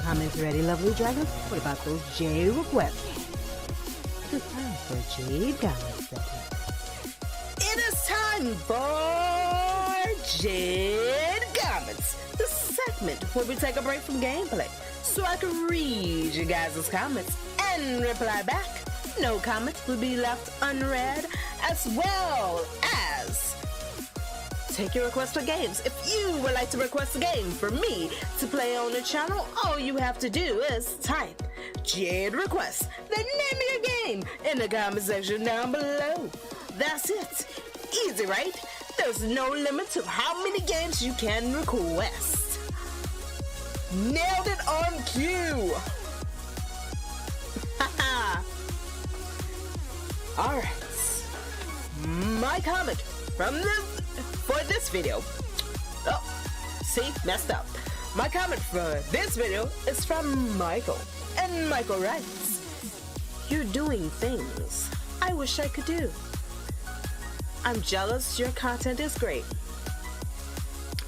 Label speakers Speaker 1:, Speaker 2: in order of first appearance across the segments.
Speaker 1: Comments ready, lovely dragons? What about those Jade requests? It's time for Jade Comments Segment.
Speaker 2: It is time for Jade Comments, the segment where we take a break from gameplay so I can read you guys' comments and reply back. No comments will be left unread, as well as take your request for games. If you would like to request a game for me to play on the channel, all you have to do is type Jade Request, the name of your game, in the comment section down below. That's it. Easy, right? There's no limit to how many games you can request. Nailed it on cue. Haha. Alright. My comment for this video. Oh, see, messed up. My comment for this video is from Michael. And Michael writes, "You're doing things I wish I could do. I'm jealous, your content is great."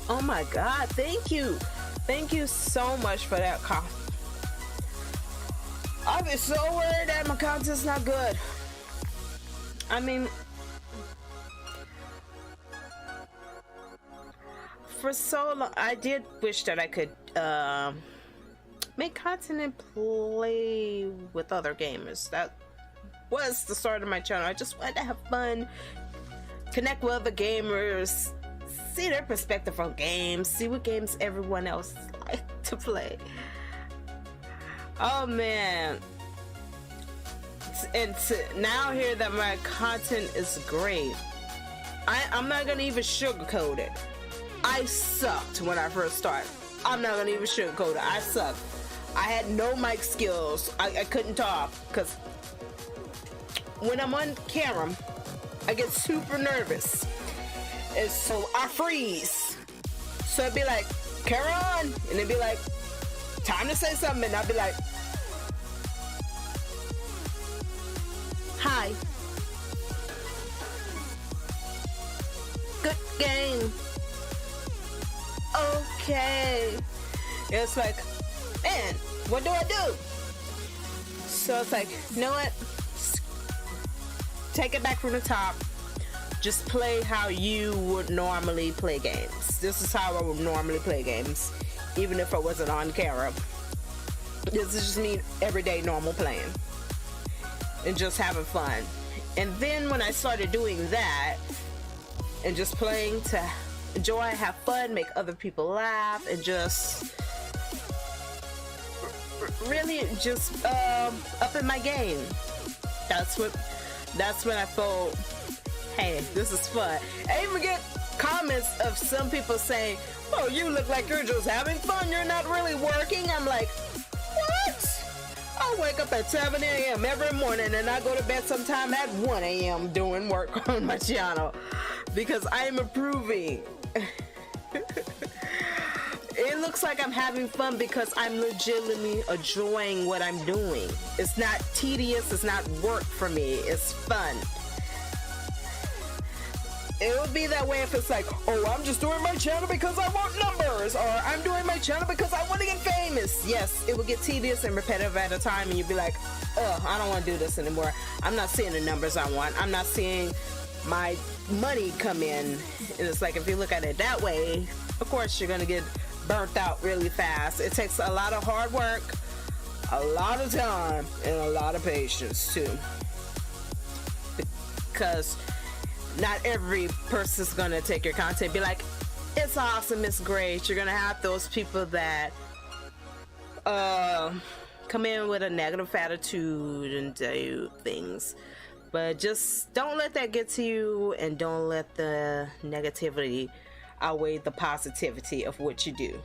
Speaker 2: Oh my god, thank you. Thank you so much for that comment. I've been so worried that my content's not good. I mean, for so long, I did wish that I could make content and play with other gamers. That was the start of my channel. I just wanted to have fun, connect with other gamers, see their perspective on games, see what games everyone else likes to play. Oh man. And to now hear that my content is great, I'm not gonna even sugarcoat it. I sucked when I first started. I'm not gonna even sugarcoat it. I sucked. I had no mic skills. I couldn't talk because when I'm on camera, I get super nervous. And so I freeze. So it'd be like, carry on. And it'd be like, time to say something. And I'd be like, hi. Good game. Okay. It's like, man, what do I do? So it's like, you know what? Take it back from the top. Just play how you would normally play games. This is how I would normally play games, even if I wasn't on camera. This is just me everyday normal playing and just having fun. And then when I started doing that and just playing to enjoy, have fun, make other people laugh, and just really just up in my game, that's when I thought, hey, this is fun. I even get comments of some people saying, oh, you look like you're just having fun, you're not really working. I'm like, what? I wake up at 7 a.m. every morning and I go to bed sometime at 1 a.m. doing work on my channel because I am improving. It looks like I'm having fun because I'm legitimately enjoying what I'm doing. It's not tedious, it's not work for me, it's fun. It would be that way if it's like, oh, I'm just doing my channel because I want numbers, or I'm doing my channel because I want to get famous. Yes, it would get tedious and repetitive at a time, and you'd be like, ugh, I don't want to do this anymore. I'm not seeing the numbers I want. I'm not seeing my money come in. And it's like, if you look at it that way, of course you're gonna get burnt out really fast. It takes a lot of hard work, a lot of time, and a lot of patience too, because not every person's gonna take your content and be like, it's awesome, it's great. You're gonna have those people that come in with a negative attitude and do things, but just don't let that get to you, and don't let the negativity outweigh the positivity of what you do.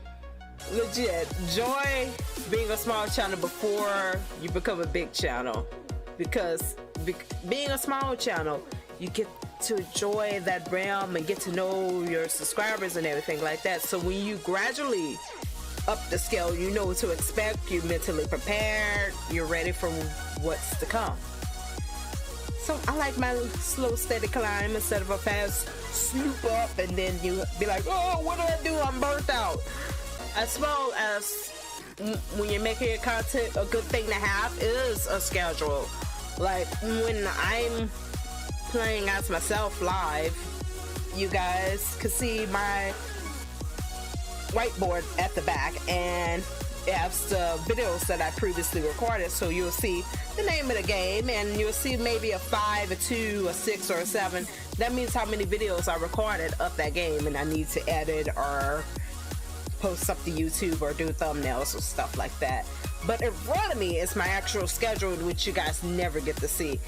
Speaker 2: Legit, enjoy being a small channel before you become a big channel, because being a small channel, you get to enjoy that realm and get to know your subscribers and everything like that. So when you gradually up the scale, you know what to expect, you're mentally prepared, you're ready for what's to come. So I like my slow, steady climb instead of a fast swoop up and then you be like, oh, what do I do? I'm burnt out. As well as when you're making your content, a good thing to have is a schedule. Like when I'm playing as myself live, you guys can see my whiteboard at the back, and it has the videos that I previously recorded. So you'll see the name of the game, and you'll see maybe a 5, a 2, a 6, or a 7. That means how many videos I recorded of that game, and I need to edit or post up to YouTube or do thumbnails or stuff like that. But in front of me is my actual schedule, which you guys never get to see.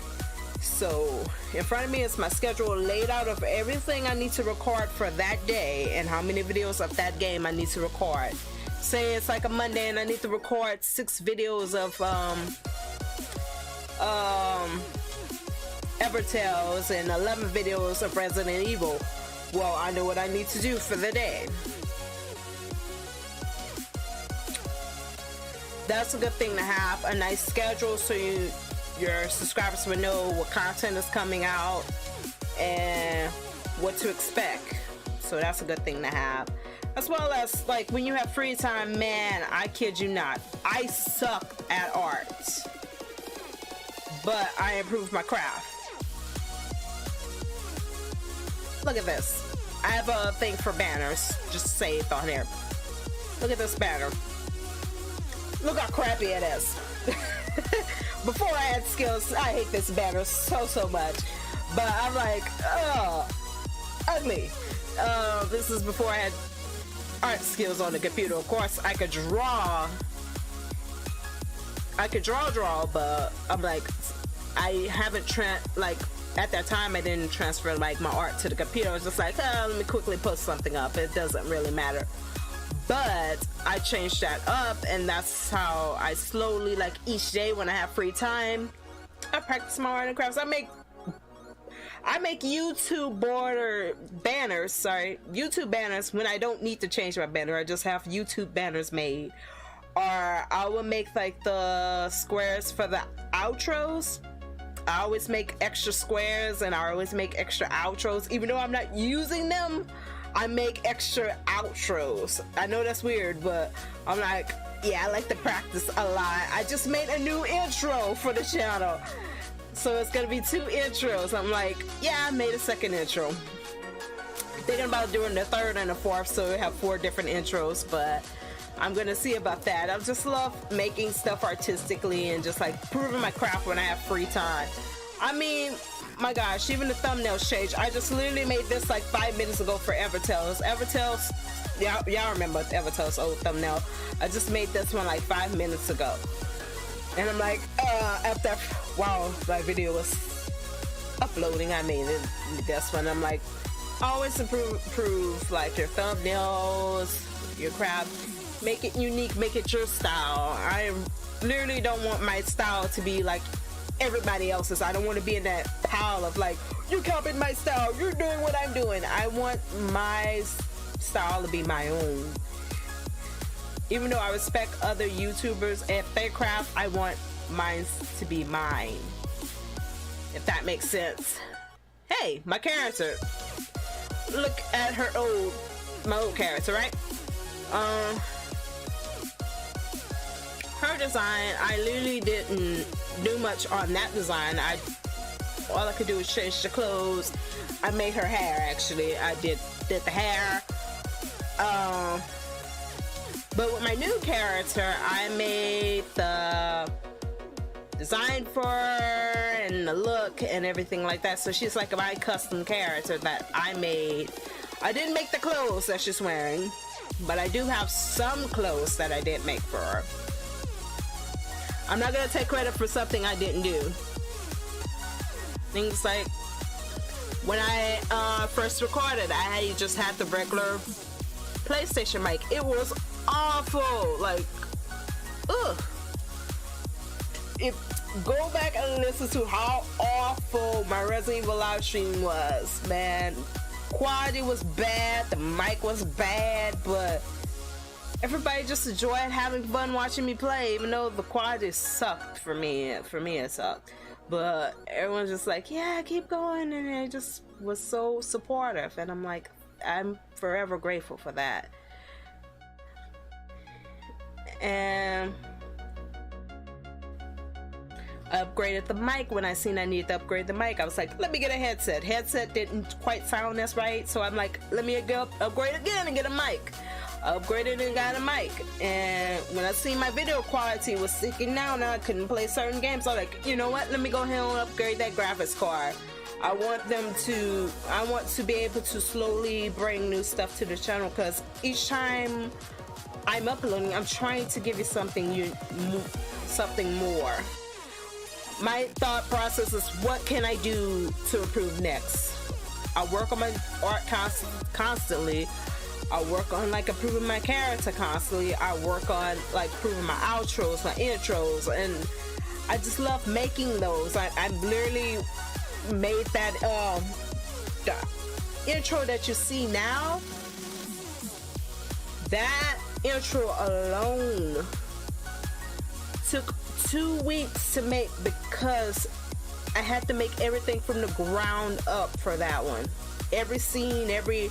Speaker 2: So in front of me is my schedule laid out of everything I need to record for that day and how many videos of that game I need to record. Say it's like a Monday and I need to record 6 videos of Evertales and 11 videos of Resident Evil. Well, I know what I need to do for the day. That's a good thing to have, a nice schedule, so your subscribers will know what content is coming out and what to expect. So that's a good thing to have. As well as, like, when you have free time, man, I kid you not, I suck at art, but I improved my craft. Look at this. I have a thing for banners, just saved on here. Look at this banner. Look how crappy it is. Before I had skills, I hate this banner so much. But I'm like, oh, ugly. This is before I had art skills on the computer. Of course, I could draw, but I'm like, I haven't at that time I didn't transfer like my art to the computer. I was just like, oh, let me quickly post something up. It doesn't really matter. But I changed that up, and that's how I slowly, like each day when I have free time, I practice my art and crafts. I make YouTube banners when I don't need to change my banner. I just have YouTube banners made. Or I will make like the squares for the outros. I always make extra squares, and I always make extra outros. Even though I'm not using them, I make extra outros. I know that's weird, but I'm like, yeah, I like to practice a lot. I just made a new intro for the channel. So it's gonna be 2 intros. I'm like, yeah, I made a second intro. Thinking about doing the 3rd and the 4th, so we have 4 different intros, but I'm gonna see about that. I just love making stuff artistically and just like proving my craft when I have free time. I mean, my gosh, even the thumbnails changed. I just literally made this like 5 minutes ago for Evertales. Evertales, y'all remember Evertales' old thumbnail. I just made this one like 5 minutes ago. And I'm like, after while my video was uploading, I made it this one. I'm like, always improve like your thumbnails, your craft. Make it unique, make it your style. I literally don't want my style to be like everybody else's. I don't want to be in that pile of like, you copied my style, you're doing what I'm doing. I want my style to be my own. Even though I respect other YouTubers and their craft, I want mine to be mine, if that makes sense. Hey, my character, look at my old character, right? Her design, I literally didn't do much on that design. All I could do was change the clothes. I made her hair, actually. I did the hair. But with my new character, I made the design for her and the look and everything like that. So she's like my custom character that I made. I didn't make the clothes that she's wearing, but I do have some clothes that I did make for her. I'm not gonna take credit for something I didn't do. Things like when I first recorded, I just had the regular PlayStation mic. It was awful. Like, ugh. Go back and listen to how awful my Resident Evil live stream was, man. Quality was bad, the mic was bad, but everybody just enjoyed having fun watching me play, even though the quality sucked for me. For me, it sucked. But everyone's just like, yeah, keep going, and it just was so supportive, and I'm like, I'm forever grateful for that. and upgraded the mic. When I seen I needed to upgrade the mic, I was like, let me get a headset. Headset didn't quite sound as right, so I'm like, let me go upgrade again and get a mic. Upgraded and got a mic, and when I seen my video quality was sinking down and I couldn't play certain games, I was like, you know what, let me go ahead and upgrade that graphics card. I want to be able to slowly bring new stuff to the channel, because each time I'm uploading, I'm trying to give you something something more. My thought process is, what can I do to improve next? I work on my art constantly. I work on like improving my character constantly. I work on like improving my outros, my intros, and I just love making those. I literally made that the intro that you see now. That intro alone took 2 weeks to make, because I had to make everything from the ground up for that one. Every scene, every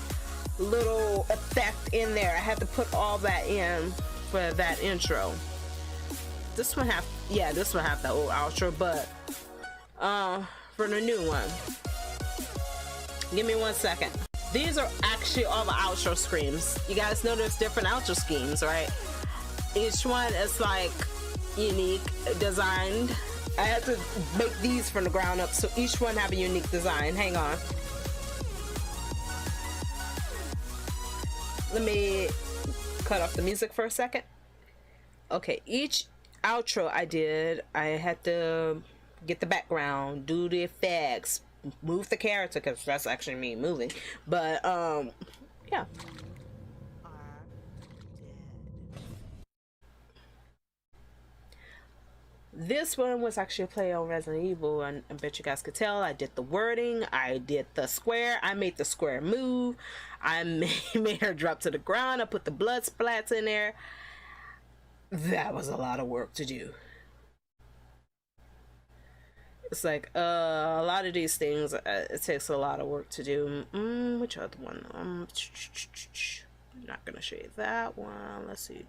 Speaker 2: little effect in there, I had to put all that in for that intro. This one have the old outro, but for the new one, give me 1 second. These are actually all the outro screams. You guys know there's different outro schemes, right? Each one is like unique, designed. I had to make these from the ground up, so each one have a unique design. Hang on. Let me cut off the music for a second. Okay, each outro I had to get the background, do the effects, move the character, because that's actually me moving. But yeah. This one was actually a play on Resident Evil, and I bet you guys could tell I did the wording, I did the square, I made the square move, I made her drop to the ground, I put the blood splats in there. That was a lot of work to do. It's like a lot of these things, it takes a lot of work to do. Which other one? I'm not gonna show you that one. Let's see.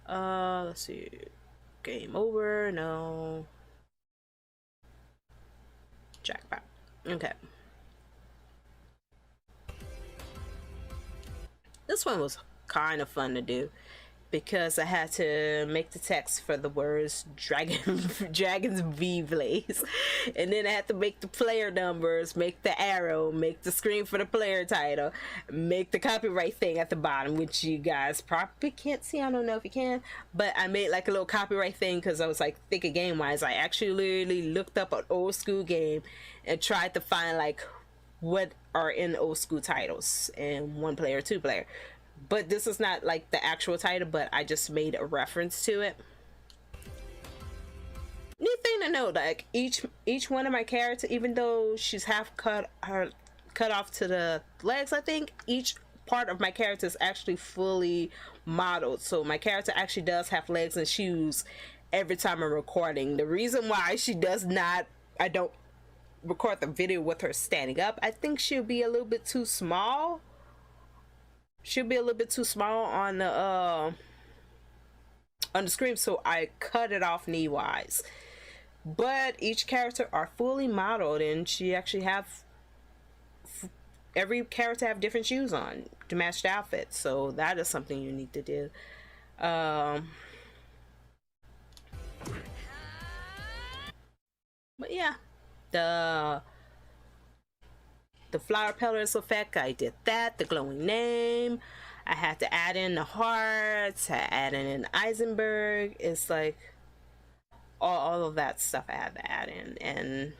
Speaker 2: Let's see. Game over. No. Jackpot. Okay. This one was kind of fun to do, because I had to make the text for the words Dragon's V Blaze, and then I had to make the player numbers, make the arrow, make the screen for the player title, make the copyright thing at the bottom, which you guys probably can't see. I don't know if you can, but I made like a little copyright thing, because I was like thinking game wise. I actually literally looked up an old school game and tried to find like what are in old school titles, and 1 player, 2 player. But this is not like the actual title, but I just made a reference to it. Neat thing to know, like each one of my characters, even though she's half cut off to the legs, I think each part of my character is actually fully modeled. So my character actually does have legs and shoes every time I'm recording. The reason why she does not, I don't record the video with her standing up, I think she'll be a little bit too small. She'll be a little bit too small on the screen, so I cut it off knee wise. But each character are fully modeled, and she actually have every character have different shoes on to match the outfit, so that is something you need to do. But yeah, the flower petals effect, I did that. The glowing name, I had to add in the hearts, I added in Eisenberg. It's like all of that stuff I had to add in, and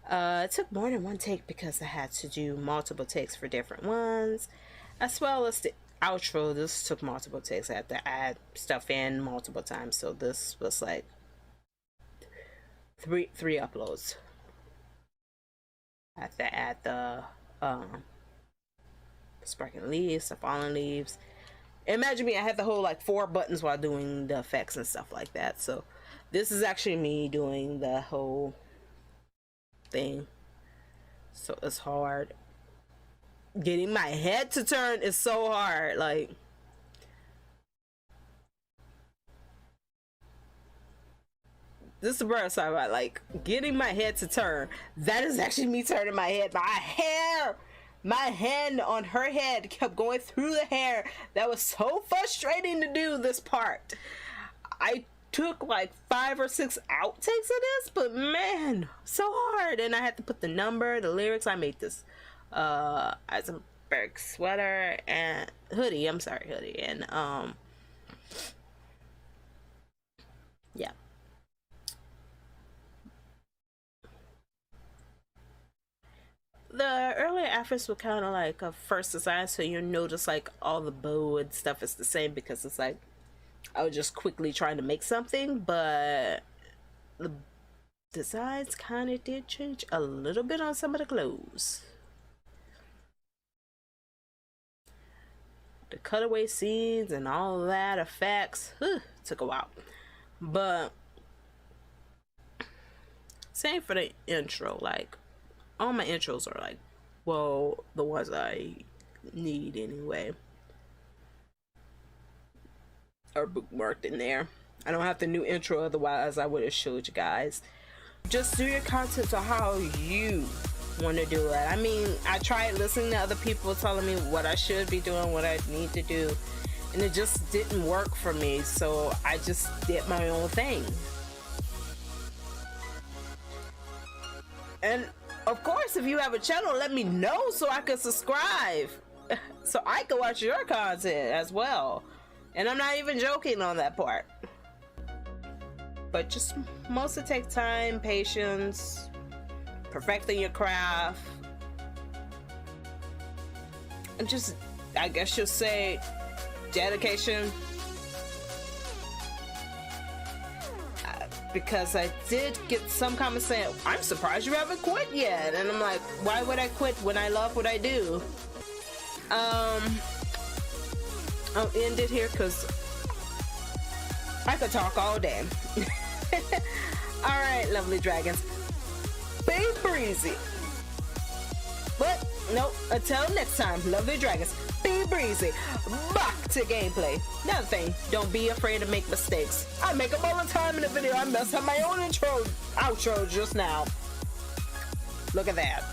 Speaker 2: it took more than 1 take, because I had to do multiple takes for different ones, as well as the outro. This took multiple takes. I had to add stuff in multiple times, so this was like three uploads. I have to add the sparkling leaves, the fallen leaves. Imagine me, I had the whole like 4 buttons while doing the effects and stuff like that. So this is actually me doing the whole thing. So it's hard. Getting my head to turn is so hard. Like, this is where I talk about like getting my head to turn. That is actually me turning my head. My hand on her head kept going through the hair. That was so frustrating to do this part. I took like 5 or 6 outtakes of this, but man, so hard. And I had to put the number, the lyrics. I made this Eisenberg sweater and hoodie. I'm sorry, hoodie. And yeah. The earlier efforts were kind of like a first design, so you'll notice like all the bow and stuff is the same because it's like I was just quickly trying to make something, but the designs kind of did change a little bit on some of the clothes. The cutaway scenes and all of that effects took a while, but same for the intro. Like all my intros are like, well, the ones I need anyway are bookmarked in there. I don't have the new intro, otherwise I would have showed you guys. Just do your content to how you want to do it. I mean, I tried listening to other people telling me what I should be doing, what I need to do, and it just didn't work for me, so I just did my own thing. And of course, if you have a channel, let me know so I can subscribe, so I can watch your content as well. And I'm not even joking on that part. But just mostly take time, patience, perfecting your craft, and just, I guess you'll say, dedication. Because I did get some comments saying, I'm surprised you haven't quit yet. And I'm like, why would I quit when I love what I do? I'll end it here because I could talk all day. Alright, lovely dragons. Be breezy. But, nope, until next time, lovely dragons, be breezy. Back to gameplay. Another thing, don't be afraid to make mistakes. I make them all the time in the video. I messed up my own intro, outro just now. Look at that.